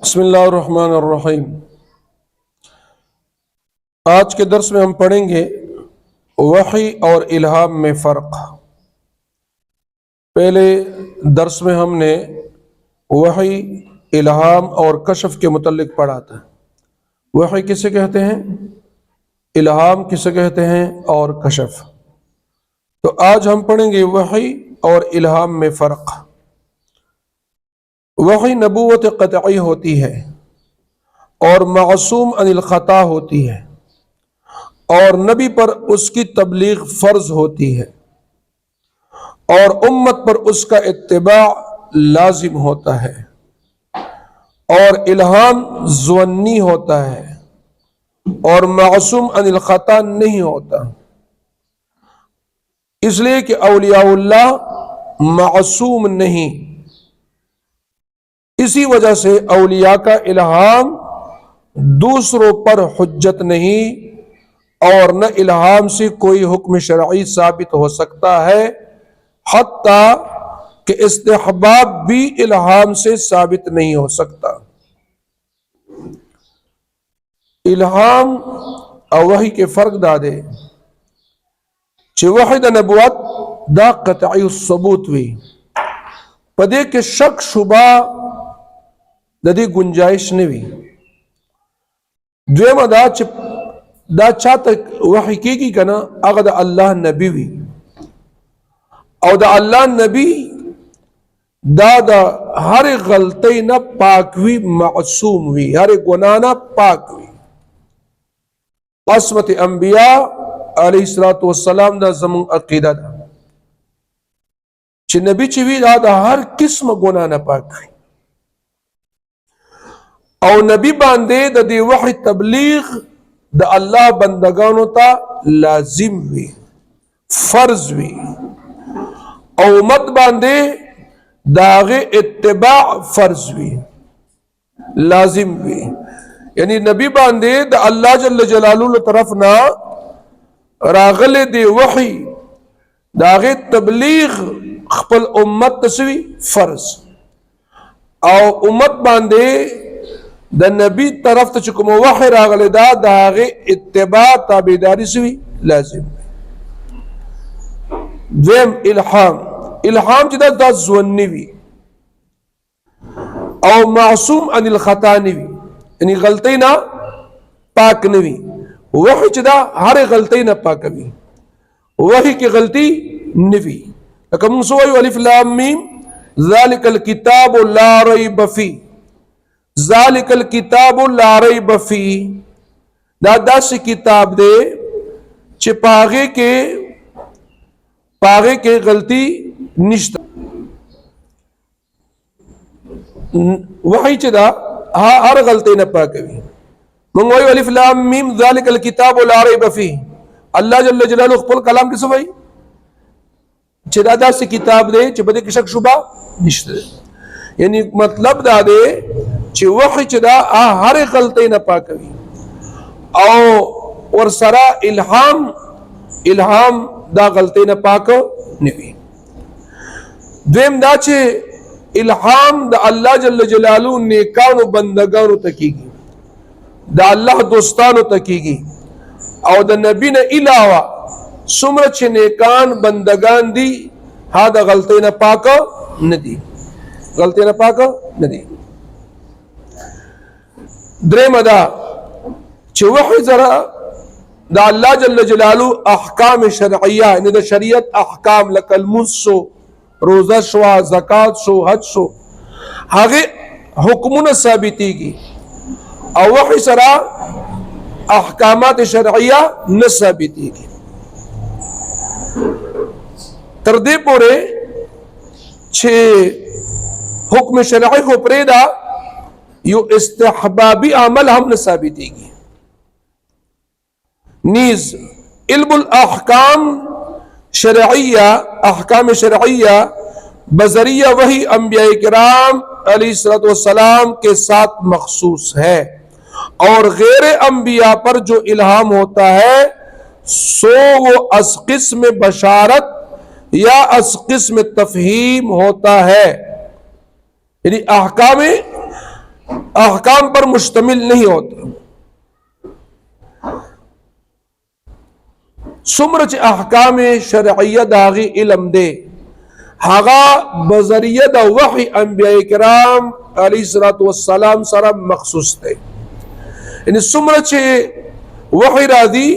बिस्मिल्लाहिर्रहमानिर्रहीम। आज के दर्स में हम पढ़ेंगे वही और इल्हाम में फ़र्क। पहले दर्स में हमने वही, इल्हाम और कशफ के मुतल्लिक पढ़ा था। वही किसे कहते हैं, इल्हाम किसे कहते हैं और कशफ। तो आज हम पढ़ेंगे वही और इल्हाम में फ़र्क। वही नबूवत क़तई होती है और मासूम अनिल ख़ता होती है और नबी पर उसकी तबलीग फ़र्ज होती है और उम्मत पर उसका इत्तिबा लाजिम होता है। और इल्हाम ज़ुन्नी होता है और मासूम अनिल ख़ता नहीं होता, इसलिए कि औलियाउल्लाह मासूम नहीं। इसी वजह से औलिया का इल्हाम दूसरों पर हुज्जत नहीं और न इल्हाम से कोई हुक्म शरई साबित हो सकता है, हत्ता कि इस्तिहबाब भी इल्हाम से साबित नहीं हो सकता। इल्हाम और वही के फर्क दादे वही द नबुवत दा क़तई सबूत हुई पदे के शक शुबा ददी गुंजाइश नहीं हुई। द्वेम दा चा तक वही की कना अगर अल्लाह नबी हुई और दा अल्लाह नबी दा हर गलती न पाक हुई, मासूम हुई, हर गुनाह न पाक हुई। असमत अंबिया अलैहिस्सलातु वस्सलाम दा ज़मून अकीदा दा चे नबी ची भी दा हर किस्म गुनाह न पाक हुई और नबी बांदे द दी वही तबलीग द अल्लाह बंदगानों ता लाजिम हुई, फर्ज हुई और उम्मत बांदे दागे इत्तिबा फर्ज हुई, लाजिम हुई। यानी नबी बांदे द अल्लाह जल्ल जलालुहु तरफ ना रागले दे वही दागे तबलीग खपल उम्मत तस्वी फर्ज और उम्मत बांदे द नबी तरफ चुकम वही रागले दागे इत्तिबा ताबेदारी से लाजिम। वेम इल्हाम जिदा दा ज़ुन्नी भी और मासूम अनिल ख़ता भी, यानी गलती ना पाक नवी। वही चिदा हर गलती ना पाक भी, वही की गलती नवी। कम सोई अलिफ लाम मीम ज़ालिकल किताब ला रैब फी, ज़ालिकल किताब ला रैब फी दादा से किताब दे चिपागे के गलती निश्ता। वही चिदा हर गलती न पाकवी। मंगवाई अलिफ लाम मीम ज़ालिकल किताब ला रैब फी, अल्लाह जल्ल जलालुहु खपल कलाम किस भाई चिदादा से किताब दे चिबदे की शक शुबा निश्ता। यानी मतलब दादे चे वही चिदा हर गलती न पाकवी और सरा इल्हाम दा गलती न पाक नहीं। द्वेम दा चे इल्हाम दा अल्लाह जल्ल जलालुहु नेकान बंदगान तकीगी, दा अल्लाह दोस्तान तकीगी और दा नबी ने इलावा सुमर चे नेकान बंदगान दी हा दा गलती न पाक नदी, गलती न पाक नदी। द्रेम दा चे वही जरा दा अल्लाह जल्ल जलालुहु अहकाम शरइया यानी दा शरीयत अहकाम लकल मुस्सो रोजा शो ज़कात शो हज शो हागे हुक्मुन साबिती की और वही सरा अहकामात शरइया न साबिती की तरदे पोरे छे हुक्म शरई को प्रेदा यो इस्तिहबाबी अमल हम न साबिती की नीज इल्मुल अहकाम शरइया, अहकाम शरइया बजरिया वही अंबिया किराम अलैहिस्सलातु वस्सलाम के साथ मखसूस है और गैर अंबिया पर जो इल्हाम होता है सो वो अस किस्म बशारत या अस किस्म तफहीम होता है। यानी अहकाम अहकाम पर मुश्तमिल नहीं होता। सुमर च अहकाम शरइया दागी इल्म दे हागा बजरिया द वही अंबिया किराम अलैहिस्सलातु वस्सलाम सरा मखसूस थे। यानी सुमर च वही रादी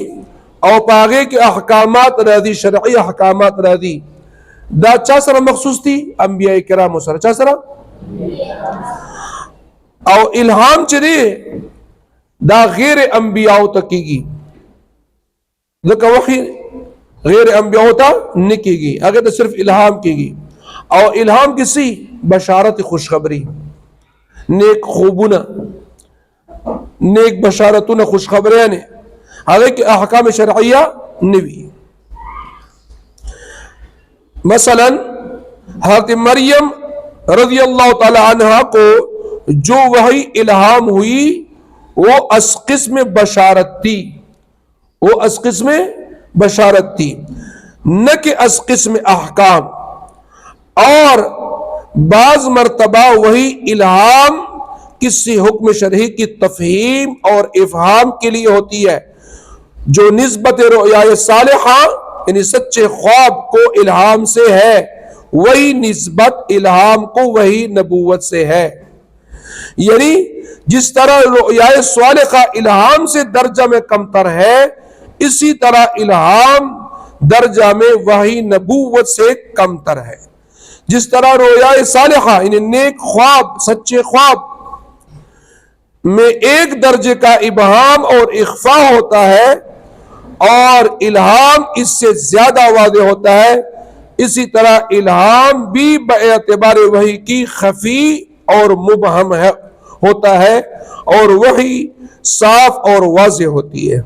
और पागे के अहकामात रादी शरई अहकामात रादी दा चा सरा मखसूस थी अंबिया किराम सरा चा सरा और इल्हाम चरे दा गैर अंबियाओं तक कीगी वही गैर अंबियाओं तक नहीं कीगी अगर तो सिर्फ इल्हाम कीगी। और इल्हाम किसी बशारत खुशखबरी नेक खूबुना नेक बशारतुन खुशखबरियां ने हालांकि अहकाम शरइया नबी मसलन हज़रत मरियम रज़ी अल्लाह ताला अन्हा को जो वही इल्हाम हुई वो अस्किस्म बशारत थी, वो अस्किस्म बशारत थी न कि अस्किस्म अहकाम। और बाज मर्तबा वही इल्हाम किसी हुक्म शरही की तफहीम और इफहाम के लिए होती है जो निस्बत रुया सालिहा यानी सच्चे ख्वाब को इल्हाम से है, वही निस्बत इल्हाम को वही नबूवत से है। यानी जिस तरह रुया सालिहा इल्हाम से दर्जा में कमतर है, इसी तरह इल्हाम दर्जा में वही नबूवत से कमतर है। जिस तरह रुया सालिहा यानी नेक ख्वाब सच्चे ख्वाब में एक दर्जे का इबहाम और इख्फा होता है और इल्हाम इससे ज्यादा वादे होता है, इसी तरह इल्हाम भी बेअतबार वही की खफी और मुबहम है होता है और वही साफ और वाज़ेह होती है।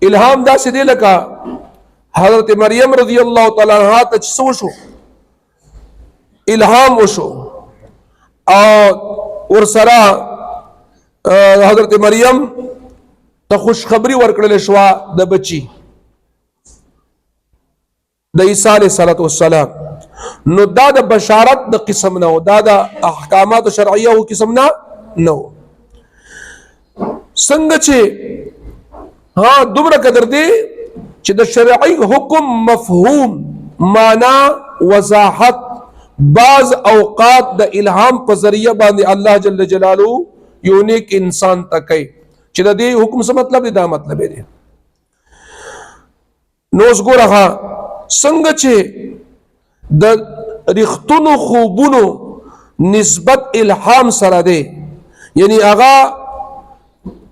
इल्हाम दा से दिल का हजरत मरियम रज़ी अल्लाह ताला अन्हा तचसोशो इल्हाम ओशो और सरा हजरत मरियम त खुशखबरी वर्कड़े शवा द बच्ची द ईसा अलैहिस्सलातु वस्सलाम नो दा द बशारत द किस्म न हो दा द अहकामात शरइया हो किस्म न हो संग छे हाँ दुमरा कदर दे च द शरई हुक्म मफहूम माना वजाहत बाज औकात द इल्हाम पर जरिया बांधे अल्लाह जल्ल जलालू यूनिक इंसान तक है चिदा दे हुक्म से मतलब दा मतलब है नोस गो रहा संग छे द रिख्तुन खूबुनो निस्बत इल्हाम सरा दे यानी आगा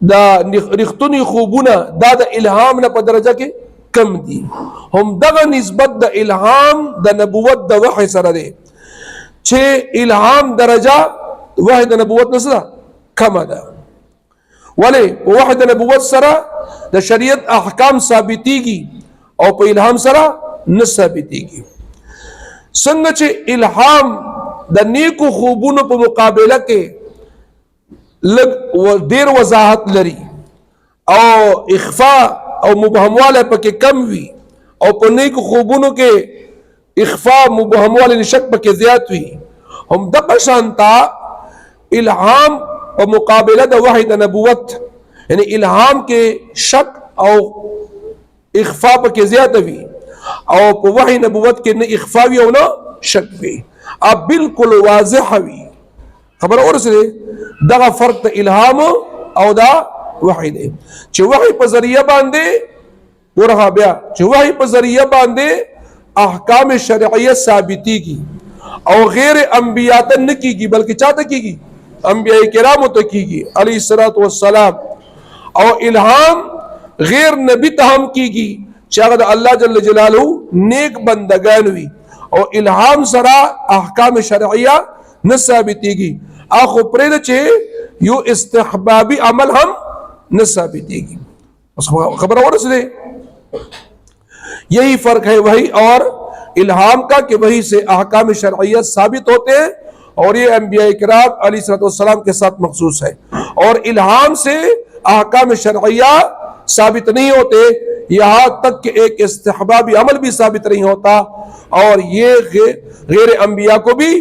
द रिख्तुन खूबुना दा द इल्हाम न दरजा के कम दी हम दगा निस्बत द इल्हाम द नबुवत द वही सरा दे छे इल्हाम दरजा वह द नबुवत नसरा कम अदा वाले वह द नबुवत सरा द शरीयत अहकाम साबितीगी और पे इल्हाम सरा न साबितीगी संग छे इल्हाम द नेको खूबुन पे मुकाबला के लग देर वजाहत लरी और इख्फा और मुबहम वाले पके कम हुई और पन्ने को खूबुनों के इख्फा मुबहम वाले निशक पके ज्यादा हुई हम दक शांता इल्हाम और मुकाबला द वाहिद नबुवत यानी इल्हाम के शक और इख्फा पके ज्यादा हुई और वही नबुवत के न इख्फा भी हो ना शक भी अब बिल्कुल वाज़ेह हुई खबर और से दगा फर्क इल्हाम और दा वही दे च वही पर जरिया बांधे वो रहा ब्या च वही पर जरिया बांधे अहकाम शरइया साबिती की और गैर अंबियातन न कीगी बल्कि चाहता कीगी अंबिया किराम तक कीगी अलैहिस्सलातु वस्सलाम और इल्हाम गैर नबी तहम कीगी चाहत अल्लाह जल्ल जलालहू नेक बंदगान हुई और इल्हाम सरा अहकाम शरइया न साबितीगी आखो प्रेद चे यो इस्तिहबाबी अमल हम न साबितीगी खबर और से यही फर्क है वही और इल्हाम का कि वही से अहकाम शरइया साबित होते हैं और ये अंबिया किराम अलैहिस्सलातु वस्सलाम के साथ मखसूस है और इल्हाम से अहकाम शरइया साबित नहीं होते यहां तक कि एक इस्तिहबाबी अमल भी साबित नहीं होता और ये गैर अंबिया को भी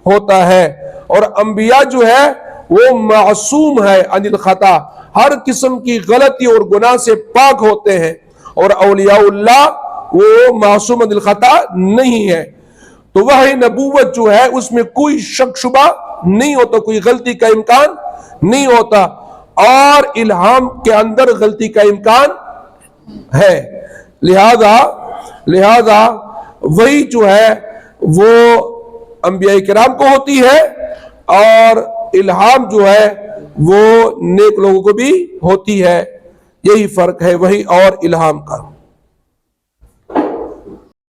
होता है, और अंबिया जो है वो मासूम है अनिल खता, हर किस्म की गलती और गुनाह से पाक होते हैं, और औलियाउल्लाह वो मासूम अनिल खता नहीं है। तो वह नबूवत जो है उसमें कोई शक शुबा नहीं होता, कोई गलती का इम्कान नहीं होता, और इल्हाम के अंदर गलती का इम्कान है। लिहाजा वही जो है वो अंबिया किराम को होती है, और इल्हाम जो है वो नेक लोगों को भी होती है। यही फर्क है वही और इल्हाम का।